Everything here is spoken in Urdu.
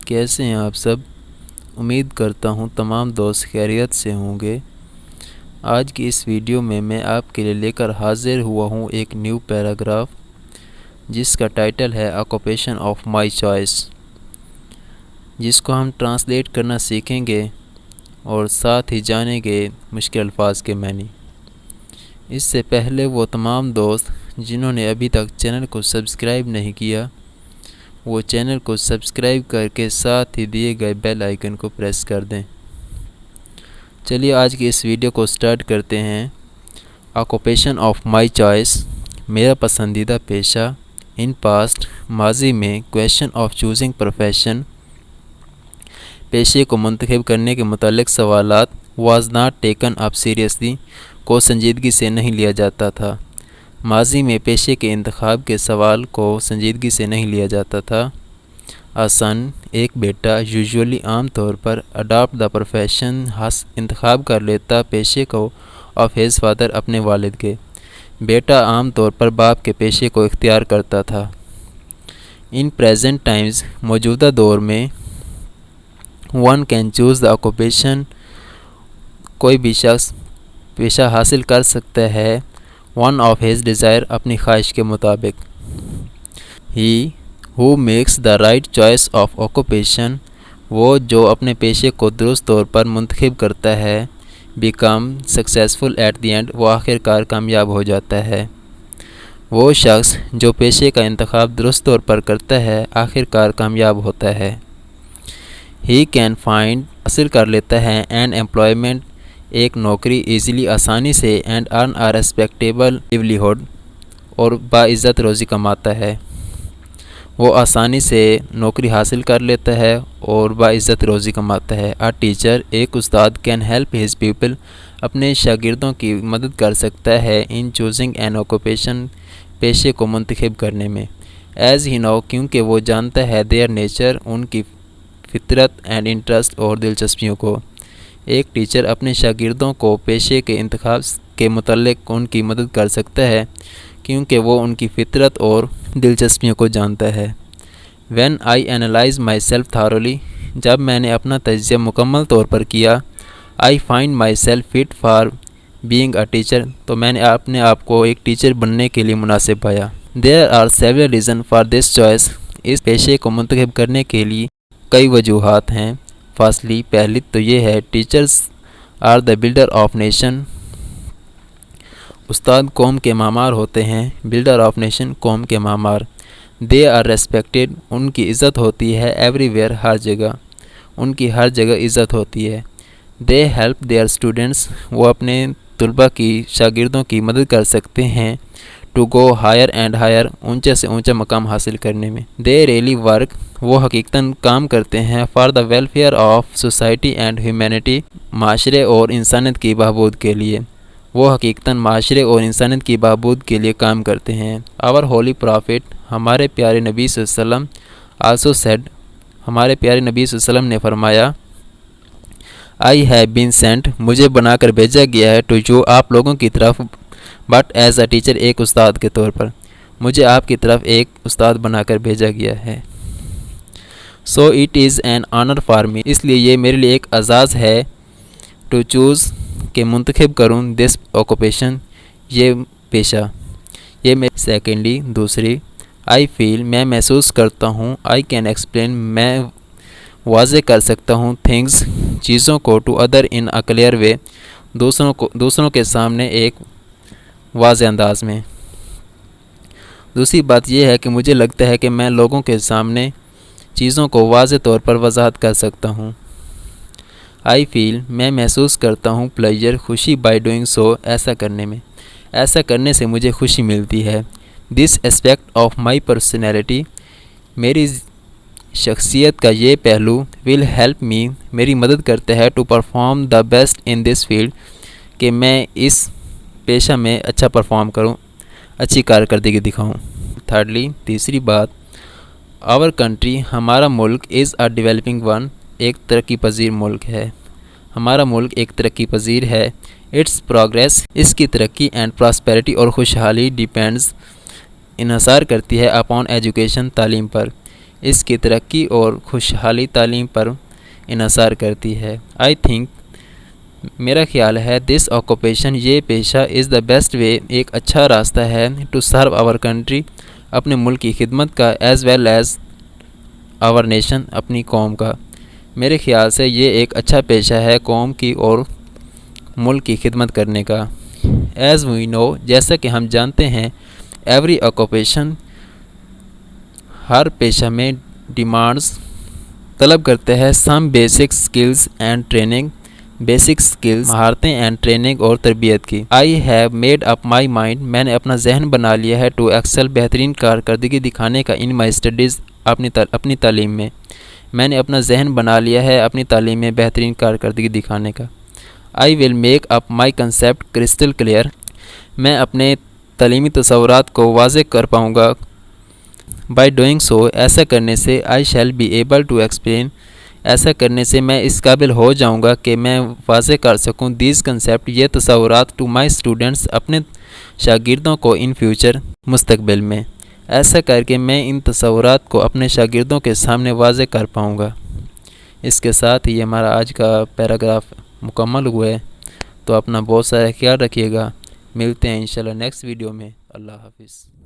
کیسے ہیں آپ سب؟ امید کرتا ہوں تمام دوست خیریت سے ہوں گے۔ آج کی اس ویڈیو میں آپ کے لیے لے کر حاضر ہوا ہوں ایک نیو پیراگراف، جس کا ٹائٹل ہے آکوپیشن آف مائی چوائس، جس کو ہم ٹرانسلیٹ کرنا سیکھیں گے اور ساتھ ہی جانیں گے مشکل الفاظ کے معنی۔ اس سے پہلے وہ تمام دوست جنہوں نے ابھی تک چینل کو سبسکرائب نہیں کیا، وہ چینل کو سبسکرائب کر کے ساتھ ہی دیے گئے بیل آئیکن کو پریس کر دیں۔ چلیے آج کی اس ویڈیو کو سٹارٹ کرتے ہیں۔ آکوپیشن آف مائی چوائس، میرا پسندیدہ پیشہ۔ ان پاسٹ، ماضی میں، کویشچن آف چوزنگ پروفیشن، پیشے کو منتخب کرنے کے متعلق سوالات، was not taken up seriously, کو سنجیدگی سے نہیں لیا جاتا تھا۔ ماضی میں پیشے کے انتخاب کے سوال کو سنجیدگی سے نہیں لیا جاتا تھا۔ سن، ایک بیٹا، یوزولی عام طور پر، اڈاپٹ دا پروفیشن، انتخاب کر لیتا پیشے کو، آف ہیز فادر، اپنے والد کے۔ بیٹا عام طور پر باپ کے پیشے کو اختیار کرتا تھا۔ ان پریزنٹ ٹائمز، موجودہ دور میں، one can choose the occupation, کوئی بھی شخص پیشہ حاصل کر سکتا ہے، ون آف ہیز ڈیزائر، اپنی خواہش کے مطابق۔ He who makes the right choice of occupation, وہ جو اپنے پیشے کو درست طور پر منتخب کرتا ہے، become successful at the end, وہ آخر کار کامیاب ہو جاتا ہے۔ وہ شخص جو پیشے کا انتخاب درست طور پر کرتا ہے، آخر کار کامیاب ہوتا ہے۔ ہی کین فائنڈ، حاصل کر لیتا ہے، این ایمپلائمنٹ، ایک نوکری، ایزیلی، آسانی سے، اینڈ ارن اے ریسپیکٹیبل لیولیہڈ، اور باعزت روزی کماتا ہے۔ وہ آسانی سے نوکری حاصل کر لیتا ہے اور باعزت روزی کماتا ہے۔ اے ٹیچر، ایک استاد، کین ہیلپ ہز پیپل، اپنے شاگردوں کی مدد کر سکتا ہے، ان چوزنگ این آکوپیشن، پیشے کو منتخب کرنے میں۔ ایز ہی نو، کیونکہ وہ جانتا ہے، دیئر نیچر، ان کی فطرت، اینڈ انٹرسٹ، اور دلچسپیوں کو۔ ایک ٹیچر اپنے شاگردوں کو پیشے کے انتخاب کے متعلق ان کی مدد کر سکتا ہے، کیونکہ وہ ان کی فطرت اور دلچسپیوں کو جانتا ہے۔ When I analyse myself thoroughly, جب میں نے اپنا تجزیہ مکمل طور پر کیا، I find myself fit for being a teacher, تو میں نے اپنے آپ کو ایک ٹیچر بننے کے لیے مناسب پایا۔ There are several reason for this choice, اس پیشے کو منتخب کرنے کے لیے کئی وجوہات ہیں۔ فاصلی، پہلی تو یہ ہے، teachers are the builder of nation, استاد قوم کے معمار ہوتے ہیں، بلڈر آف نیشن، قوم کے معمار۔ دے آر ریسپیکٹڈ، ان کی عزت ہوتی ہے، ایوری ویئر، ہر جگہ، ان کی ہر جگہ عزت ہوتی ہے۔ دے ہیلپ دیئر اسٹوڈنٹس، وہ اپنے طلباء کی، شاگردوں کی مدد کر سکتے ہیں، to go higher and higher, اونچے سے اونچا مقام حاصل کرنے میں۔ دے ریئلی ورک، وہ حقیقتاً کام کرتے ہیں، for the welfare of society and humanity, معاشرے اور انسانیت کی بہبود کے لیے، وہ حقیقتاً معاشرے اور انسانیت کی بہبود کے لیے کام کرتے ہیں۔ آور ہولی پرافٹ، ہمارے پیارے نبی صلی اللہ علیہ وسلم، آلسو سیڈ، ہمارے پیارے نبی صلی اللہ علیہ وسلم نے فرمایا، آئی ہیو بین سینٹ، مجھے بنا کر بھیجا گیا ہے، ٹو یو، آپ لوگوں کی طرف، بٹ ایز اے ٹیچر، ایک استاد کے طور پر، مجھے آپ کی طرف ایک استاد بنا کر بھیجا گیا ہے۔ So it is an honour for me, اس لیے یہ میرے لیے ایک اعزاز ہے، ٹو چوز، کہ منتخب کروں، دس آکوپیشن، یہ پیشہ، یہ میں۔ سیکنڈلی، دوسری، آئی فیل، میں محسوس کرتا ہوں، آئی کین ایکسپلین، میں واضح کر سکتا ہوں، تھنگز، چیزوں کو، to other in a clear way, دوسروں کے سامنے ایک واضح انداز میں۔ دوسری بات یہ ہے کہ مجھے لگتا ہے کہ میں لوگوں کے سامنے چیزوں کو واضح طور پر وضاحت کر سکتا ہوں۔ آئی فیل، میں محسوس کرتا ہوں، پلیجر، خوشی، بائی ڈوئنگ سو، ایسا کرنے میں، ایسا کرنے سے مجھے خوشی ملتی ہے۔ دس اسپیکٹ آف مائی پرسنالٹی، میری شخصیت کا یہ پہلو، ول ہیلپ می، میری مدد کرتا ہے، to perform the best in this field, کہ میں اس پیشہ میں اچھا پرفارم کروں، اچھی کارکردگی دکھاؤں۔ تھرڈلی، تیسری بات، آور کنٹری، ہمارا ملک، از اے ڈیولپنگ ون، ایک ترقی پذیر ملک ہے، ہمارا ملک ایک ترقی پذیر ہے۔ اٹس پروگریس، اس کی ترقی، اینڈ پراسپیرٹی، اور خوشحالی، ڈیپینڈز، انحصار کرتی ہے، اپون ایجوکیشن، تعلیم پر۔ اس کی ترقی اور خوشحالی تعلیم پر انحصار کرتی ہے۔ آئی تھنک، میرا خیال ہے، دس آکوپیشن، یہ پیشہ، از دا بیسٹ وے، ایک اچھا راستہ ہے، ٹو سرو آور کنٹری، اپنے ملک کی خدمت کا، as well as our nation, اپنی قوم کا۔ میرے خیال سے یہ ایک اچھا پیشہ ہے قوم کی اور ملک کی خدمت کرنے کا۔ ایز وی نو، جیسا کہ ہم جانتے ہیں، ایوری آکوپیشن، ہر پیشہ میں ڈیمانڈز، طلب کرتے ہیں، some basic skills and training, basic skills, مہارتیں اینڈ ٹریننگ اور تربیت کی۔ I have made up my mind, میں نے اپنا ذہن بنا لیا ہے، ٹو ایکسل، بہترین کارکردگی دکھانے کا، ان مائی اسٹڈیز، اپنی تعلیم میں۔ میں نے اپنا ذہن بنا لیا ہے اپنی تعلیم میں بہترین کارکردگی دکھانے کا۔ I will make up my concept crystal clear, میں اپنے تعلیمی تصورات کو واضح کر پاؤں گا۔ بائی ڈوئنگ سو، ایسا کرنے سے، I shall be able to explain, ایسا کرنے سے میں اس قابل ہو جاؤں گا کہ میں واضح کر سکوں، دیز کنسیپٹ، یہ تصورات، ٹو مائی اسٹوڈنٹس، اپنے شاگردوں کو، ان فیوچر، مستقبل میں۔ ایسا کر کے میں ان تصورات کو اپنے شاگردوں کے سامنے واضح کر پاؤں گا۔ اس کے ساتھ ہی ہمارا آج کا پیراگراف مکمل ہوا ہے، تو اپنا بہت سارا خیال رکھیے گا۔ ملتے ہیں انشاءاللہ نیکسٹ ویڈیو میں۔ اللہ حافظ۔